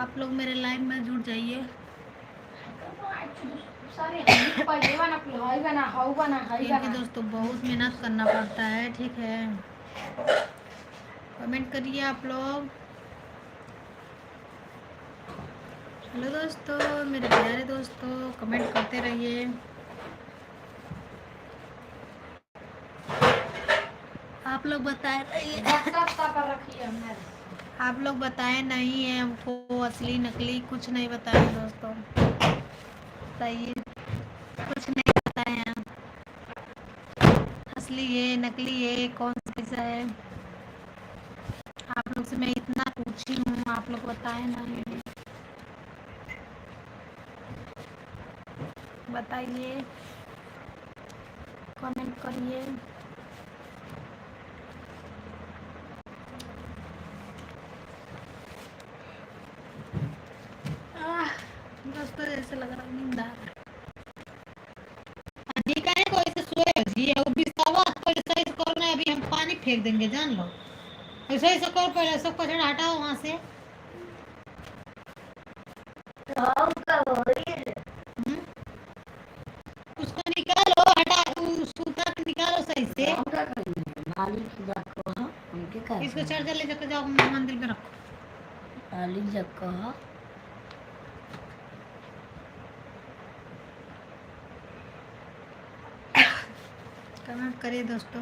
आप लोग मेरे लाइव में जुड़ जाइए। क्योंकि दोस्तों बहुत मेहनत करना पड़ता है, ठीक है। कमेंट करिए आप लोग। हेलो दोस्तों, मेरे प्यारे दोस्तों, कमेंट करते रहिए। आप लोग बताए रहिए। आप लोग बताए नहीं है हमको, असली नकली कुछ नहीं बताए दोस्तों। बताइए, कुछ नहीं बताए हैं। असली है नकली है, कौन सा है? आप लोग से मैं इतना पूछी हूँ, आप लोग बताए नहीं। बताइए, कमेंट करिए। दोस्तों ऐसे लग रहा है नींद आ रहा है। जी काहे को ऐसे सोए जी, और बिस्तावा तो ऐसे ऐसे करना है, अभी हम पानी फेंक देंगे जान लो। ऐसे ऐसे करो, पहले सब कचरा हटाओ वहाँ से। हम्म? उसको निकालो, हटा सूता के निकालो सही से। इसको चार्जर ले जाकर जाओ मंदिर में रखो। कमेंट करिए दोस्तों।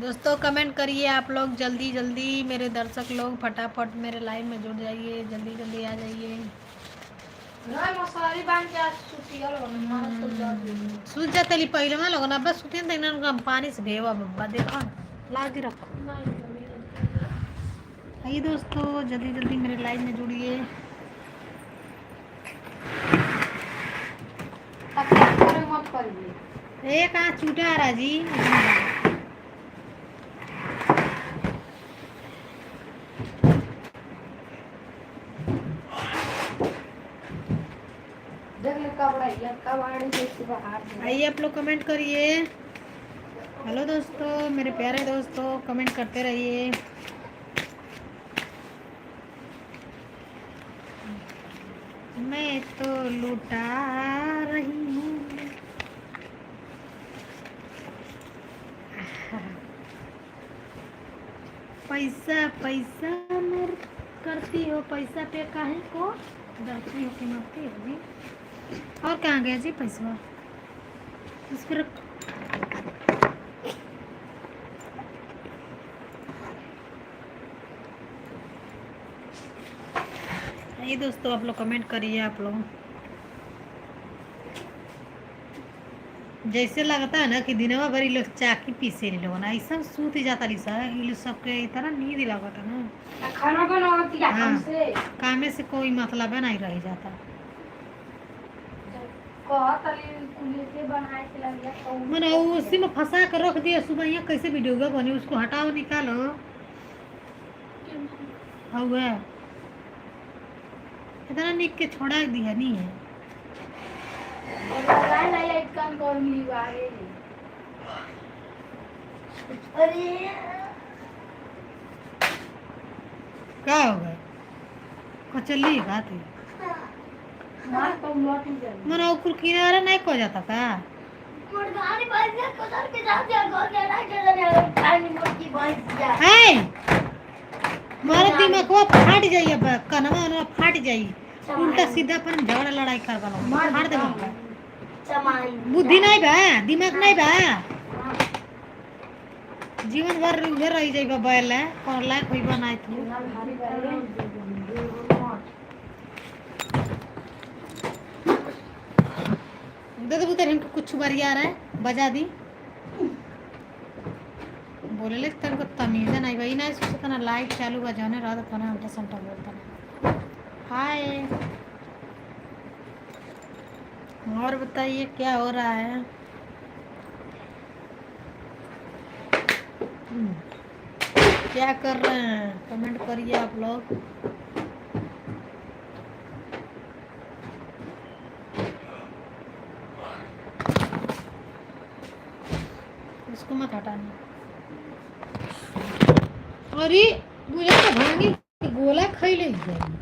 दोस्तों कमेंट करिए आप लोग, जल्दी जल्दी मेरे दर्शक लोग फटाफट मेरे लाइव में जुड़ जाइए, जल्दी जल्दी आ जाइए। सूझ जाते पहले में लोग ना बस सूते न पानी से भेवा बब्बा देखो लाग रखो। आइए दोस्तों, जल्दी जल्दी मेरे लाइव में जुड़िए। एक आँख छूटा आ रहा जी। आइए आप लोग कमेंट करिए। हेलो दोस्तों, मेरे प्यारे दोस्तों, कमेंट करते रहिए। मैं तो लुटा रही हूँ। पैसा पैसा मर करती हो, पैसा पे काहे को डरती हो कि मरती हो जी। और कहाँ गया जी पैसा? इस पर ये दोस्तों आप लोग कमेंट करिए। आप लोग जैसे लगता है ना कि दिनवा भर लोग चाकी पीसे लोग ना, ऐसा सूत जाता लिसा ये सबके इतना नींद लगता ना। खाना बनाती है हमसे, कामे से कोई मतलब है नहीं रह जाता। मैंने उसी में फंसा कर रख दिया। सुबह यहाँ कैसे वीडियो बनी, उसको हटाओ निकालो। हुआ इतना निक के छोड़ा दिया नहीं है। क्या हो गया? कचली खाती मना ऊपर किनारा नहीं को जाता का। मारे दिमाग वो फाट जाइए, कनवा फाट जाइए, उल्टा सीधा पर झगड़ा लड़ाई कर मार दे। बुद्धि नहीं बा, दिमाग नहीं बा, जीवन भर उधर रह जाइए बैल है और लायक हुई बनाए तू। दे दे बुतर हमको कुछ बरिया रहा है, बजा दी बोले ले तेरे तमीज नहीं भाई ना सोचता ना लाइट चालू बजाने रहा था ना हमको संटा बोलता। हाय और बताइए क्या हो रहा है? क्या कर रहे हैं? कमेंट करिए आप लोग। इसको मत हटाना। अरे मुझे तो भांगी गोला खैले जाई